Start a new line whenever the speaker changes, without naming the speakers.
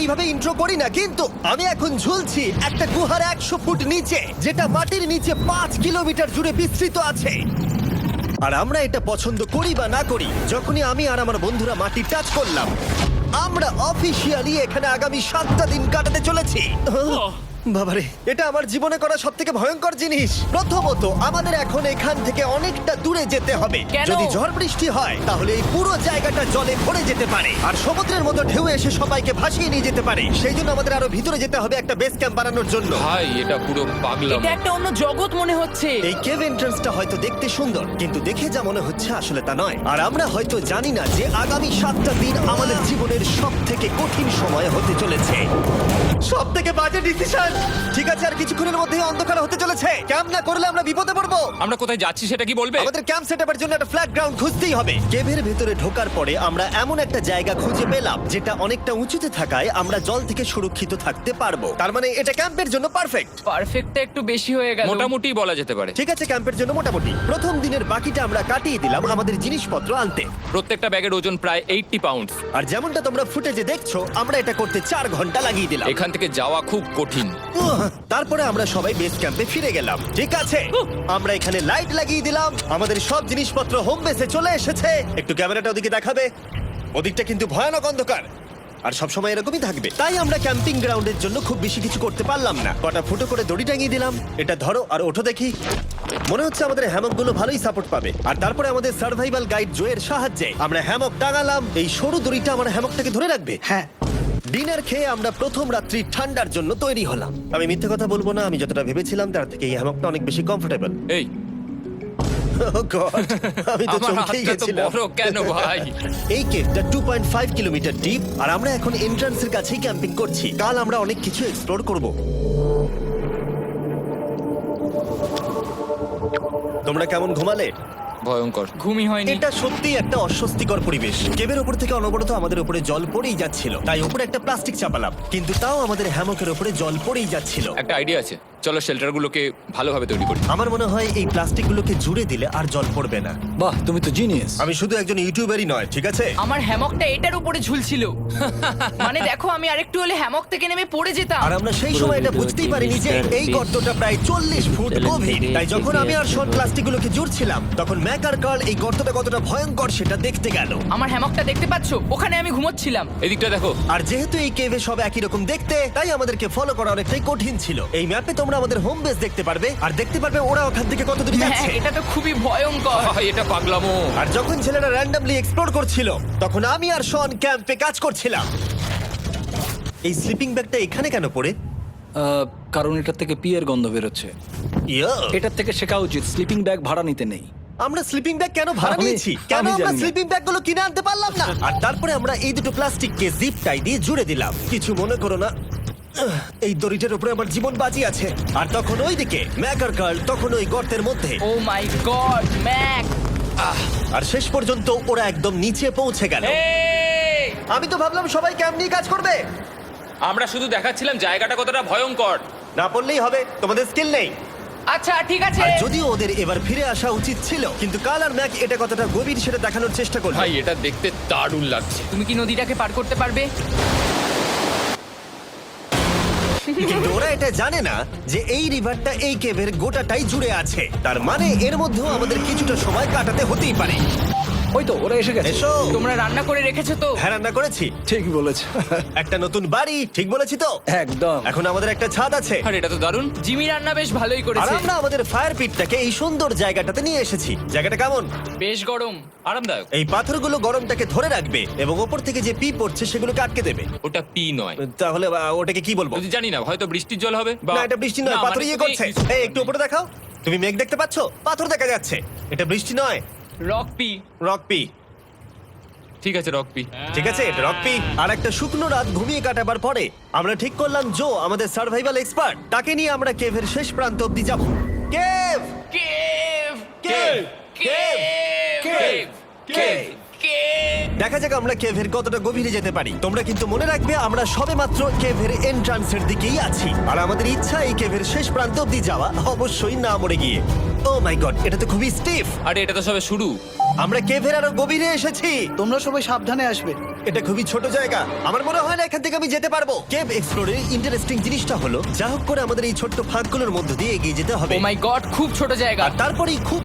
এইভাবে ইন্ট্রো করি না, কিন্তু আমি এখন ঝুলছি একটা গুহার 100 ফুট নিচে, যেটা মাটির নিচে 5 কিলোমিটার জুড়ে বিস্তৃত আছে। আর আমরা এটা পছন্দ করি বা না করি, যখনই আমি আর আমার বন্ধুরা মাটি টাচ করলাম, আমরা অফিসিয়ালি এখানে আগামী 7টা দিন কাটাতে চলেছি। বাবারে, এটা আমার জীবনে করা সবথেকে ভয়ঙ্কর জিনিস। প্রথমত, আমাদের এখন এখান থেকে অনেকটা দূরে যেতে হবে।
কেন?
যদি ঝড় বৃষ্টি হয় তাহলে এই পুরো জায়গাটা জলে ভরে যেতে পারে, আর সমুদ্রের মতো ঢেউ এসে সবাইকে ভাসিয়ে নিয়ে যেতে পারে। সেই জন্য আমাদের আরো ভিতরে যেতে হবে একটা বেস ক্যাম্প বানানোর জন্য।
ভাই এটা পুরো পাগলাম।
এটা একটা অন্য জগৎ মনে হচ্ছে।
এই কেভ এন্ট্রান্সটা হয়তো দেখতে সুন্দর, কিন্তু দেখে যা মনে হচ্ছে আসলে তা নয়। আর আমরা হয়তো জানি না যে আগামী 7টা দিন আমাদের জীবনের সব থেকে কঠিন সময় হতে চলেছে। সব থেকে বাজে ডিসিশন। ঠিক আছে, আর কিছুক্ষণের মধ্যেই অন্ধকার হতে চলেছে। ক্যাম্প না করলে আমরা বিপদে পড়বো।
আমরা কোথায় যাচ্ছি সেটা কি বলবে?
আমাদের ক্যাম্প সেটআপের জন্য একটা ফ্ল্যাট গ্রাউন্ড খুঁজতেই হবে। কেভের ভেতরে ঢোকার পরে আমরা এমন একটা জায়গা খুঁজে পেলাম যেটা অনেকটা উঁচুতে থাকায় আমরা জল থেকে সুরক্ষিত থাকতে পারবো। তার মানে এটা ক্যাম্পের জন্য পারফেক্ট।
পারফেক্টটা একটু বেশি হয়ে গেল।
মোটামুটি বলা যেতে পারে।
ঠিক আছে, ক্যাম্পের জন্য মোটামুটি। প্রথম দিনের বাকিটা আমরা কাটিয়ে দিলাম আমাদের জিনিসপত্র আনতে।
প্রত্যেকটা ব্যাগের ওজন প্রায় 80 পাউন্ড।
আর যেমনটা তোমরা ফুটেজে দেখছো, আমরা এটা করতে 4 ঘন্টা লাগিয়ে দিলাম।
এখান থেকে যাওয়া খুব কঠিন।
তারপরে আমরা সবাই বেস ক্যাম্পে ফিরে গেলাম। ঠিক আছে, আমরা এখানে লাইট লাগিয়ে দিলাম। আমাদের সব জিনিসপত্র হোম বেসে চলে এসেছে। একটু ক্যামেরাটা ওদিকে দেখাবে? ওদিকটা কিন্তু ভয়ানক অন্ধকার, আর সবসময় এরকমই থাকবে। তাই আমরা ক্যাম্পিং গ্রাউন্ডের জন্য খুব বেশি কিছু করতে পারলাম না। কটা ফুটো করে দড়ি টাঙিয়ে দিলাম। এটা ধরো আর ওঠো দেখি। মনে হচ্ছে আমাদের হ্যামকগুলো ভালোই সাপোর্ট পাবে। আর তারপরে আমাদের সার্ভাইভাল গাইড জোয়ের সাহায্যে আমরা হ্যামক টাঙালাম। এই সরু দড়িটা আমার হ্যামকটাকে ধরে রাখবে।
হ্যাঁ,
ডিনার খেয়ে আমরা প্রথম রাত্রি ঠান্ডার জন্য তৈরি হলাম। আমি মিথ্যে কথা বলবো না, আমি যতটা ভেবেছিলাম তার থেকে এই হ্যামকটা অনেক বেশি কমফোর্টেবল।
এই
আমি তো
আমার
চমকেই
হাতটা তো
গেছিলাম।
বড় কেন ভাই?
এই কেভটা 2.5 কিলোমিটার ডিপ, আর আমরা এখন এন্ট্রান্সের কাছেই ক্যাম্পিং করছি। কাল আমরা অনেক কিছু এক্সপ্লোর করব। তোমরা কেমন ঘুমালে?
ভয়ঙ্কর।
ঘুমই হয়নি।
এটা সত্যি একটা অস্বস্তিকর পরিবেশ। কেবের উপর থেকে অনবরত আমাদের উপরে জল পড়েই যাচ্ছিল, তাই উপরে একটা প্লাস্টিক চাপালাম, কিন্তু তাও আমাদের হ্যামকের উপরে জল পড়েই যাচ্ছিল।
একটা আইডিয়া আছে, চলো শেল্টারগুলোকে ভালোভাবে তৈরি করি।
আমার মনে হয় এই প্লাস্টিকগুলোকে জুড়ে দিলে আর জল পড়বে না।
বাহ, তুমি তো জিনিয়াস।
আমি শুধু একজন ইউটিউবারই নয়, ঠিক আছে?
আমার হ্যামকটা এটার উপরে ঝুলছিল। মানে দেখো, আমি আরেকটু হলে হ্যামক থেকে নেমে পড়ে যেতাম।
আর আমরা সেই সময় এটা বুঝতেই পারিনি যে এই গর্তটা প্রায় 40 ফুট গভীর। তাই যখন আমি আর শন প্লাস্টিকগুলোকে জুড়ছিলাম, তখন ম্যাক আর কার্ল এই গর্তটা কতটা ভয়ঙ্কর সেটা দেখতে গেল।
আমার হ্যামকটা দেখতে পাচ্ছো? ওখানে আমি ঘুমোচ্ছিলাম।
এদিকটা দেখো।
আর যেহেতু এই কেভে সব একই রকম দেখতে, তাই আমাদেরকে ফলো করা অনেকটাই কঠিন ছিল। এই ম্যাপে তোমরা আমাদের হোম বেস দেখতে পারবে, আর দেখতে পারবে ওরা ওখান থেকে কত দূর
হ্যাঁ,
যাচ্ছে।
এটা তো খুবই ভয়ঙ্কর।
ভাই এটা পাগলামো।
আর যখন ছেলেরা র্যান্ডমলি এক্সপ্লোর করছিল, তখন আমি আর শন ক্যাম্পে কাজ করছিলাম। এই স্লিপিং ব্যাগটা এখানে কেন পড়ে?
কারণ এটার থেকে পিয়ের গন্ধ বেরোচ্ছে।
ইয়া,
এটার থেকে শেখা উচিত স্লিপিং ব্যাগ ভাড়া নিতে নেই।
আমরা স্লিপিং ব্যাগ কেন ভাড়া
আমি-
নিয়েছি? কেন
আমি
আমরা
জানি না।
স্লিপিং ব্যাগগুলো কিনে আনতে পারলাম না? আর তারপরে আমরা এই দুটো প্লাস্টিককে জিপ টাই দিয়ে জুড়ে দিলাম। কিছু মনে করো না, এই দড়িটার উপরে আমার জীবন বাজি আছে। আর তখন ওইদিকে ম্যাক আর কার্ল তখন ওই গর্তের মধ্যে।
ও মাই গড, ম্যাক!
আর শেষ পর্যন্ত ওরা একদম নিচে পৌঁছে গেল।
এই!
আমি তো ভাবলাম সবাই ক্যাম্প নিয়ে কাজ করবে।
আমরা শুধু দেখাচ্ছিলাম জায়গাটা কতটা ভয়ঙ্কর।
না পড়লেই হবে, তোমাদের স্কিল নেই।
আচ্ছা ঠিক আছে।
আর যদিও ওদের এবার ফিরে আসা উচিত ছিল, কিন্তু কাল আর ম্যাক এটা কতটা গভীর সেটা দেখানোর চেষ্টা করলো।
ভাই এটা দেখতে দারুণ লাগছে।
তুমি কি নদীটাকে পার করতে পারবে?
কিন্তু ওরা এটা জানে না যে এই রিভারটা এই কেভের গোটাটাই জুড়ে আছে। তার মানে এর মধ্যেও আমাদের কিছুটা সময় কাটাতে হতেই পারে।
ওই তো ওরা এসে গেছে।
এসো।
তোমরা রান্না করে রেখেছো তো?
হ্যাঁ, রান্না করেছি।
ঠিক বলেছ।
একটা নতুন বাড়ি, ঠিক বলেছি তো?
একদম।
এখন আমাদের একটা ছাদ আছে।
আর এটা তো দারুণ।
জিমি রান্না বেশ ভালোই
আর
করেছে।
আমরা আমাদের ফায়ার পিটটাকে এই সুন্দর জায়গাটাতে নিয়ে এসেছি। জায়গাটা কেমন?
বেশ গরম।
আরামদায়ক।
এই পাথরগুলো গরমটাকে ধরে রাখবে এবং ওপর থেকে যে পি পড়ছে সেগুলোকে আটকে দেবে।
ওটা পি নয়।
তাহলে ওটাকে কি বলবো?
যদি জানি না, হয়তো বৃষ্টির জল হবে বা
না, এটা বৃষ্টি নয়,
না,
পাথর
মানে
ইয়ে
তুমি-
করছে। এই একটু উপরে দেখাও। তুমি মেঘ দেখতে পাচ্ছো? পাথর দেখা যাচ্ছে। এটা বৃষ্টি নয়,
রক পি।
Rock P.
ঠিক আছে, রক পি।
ঠিক আছে, এটা রক পি। আর একটা শুকনো রাত ঘুমিয়ে কাটাবার পরে আমরা ঠিক করলাম জো আমাদের সার্ভাইভাল এক্সপার্ট, তাকে নিয়ে আমরা কেভের শেষ প্রান্ত অব্দি যাব। কেভ,
কেভ!
কেভ,
কেভ!
কেভ,
কেভ!
কে?
দেখা যাক আমরা কেভের কতটা গভীরে যেতে পারি। তোমরা কিন্তু মনে রাখবে আমরা সবেমাত্র কেভের এন্ট্রান্সের দিকেই আছি, আর আমাদের ইচ্ছা এই কেভের শেষ প্রান্ত অব্দি যাওয়া, অবশ্যই না মরে গিয়ে। ও মাই গড, এটা তো খুবই স্টিফ।
আরে এটা তো সবে শুরু।
আমরা কেভের আরো গভীরে এসেছি।
তোমরা সবাই সাবধানে আসবে।
এটা খুবই ছোট জায়গা, আমার মনে হয় না এখান থেকে আমি যেতে পারবো। কেভ এক্সপ্লোরের ইন্টারেস্টিং জিনিসটা হলো যা হোক করে আমাদের এই ছোট্ট ফাঁকগুলোর মধ্য দিয়ে এগিয়ে যেতে হবে,
ও মাই গড, খুব ছোট জায়গা।
আর তারপরেই খুব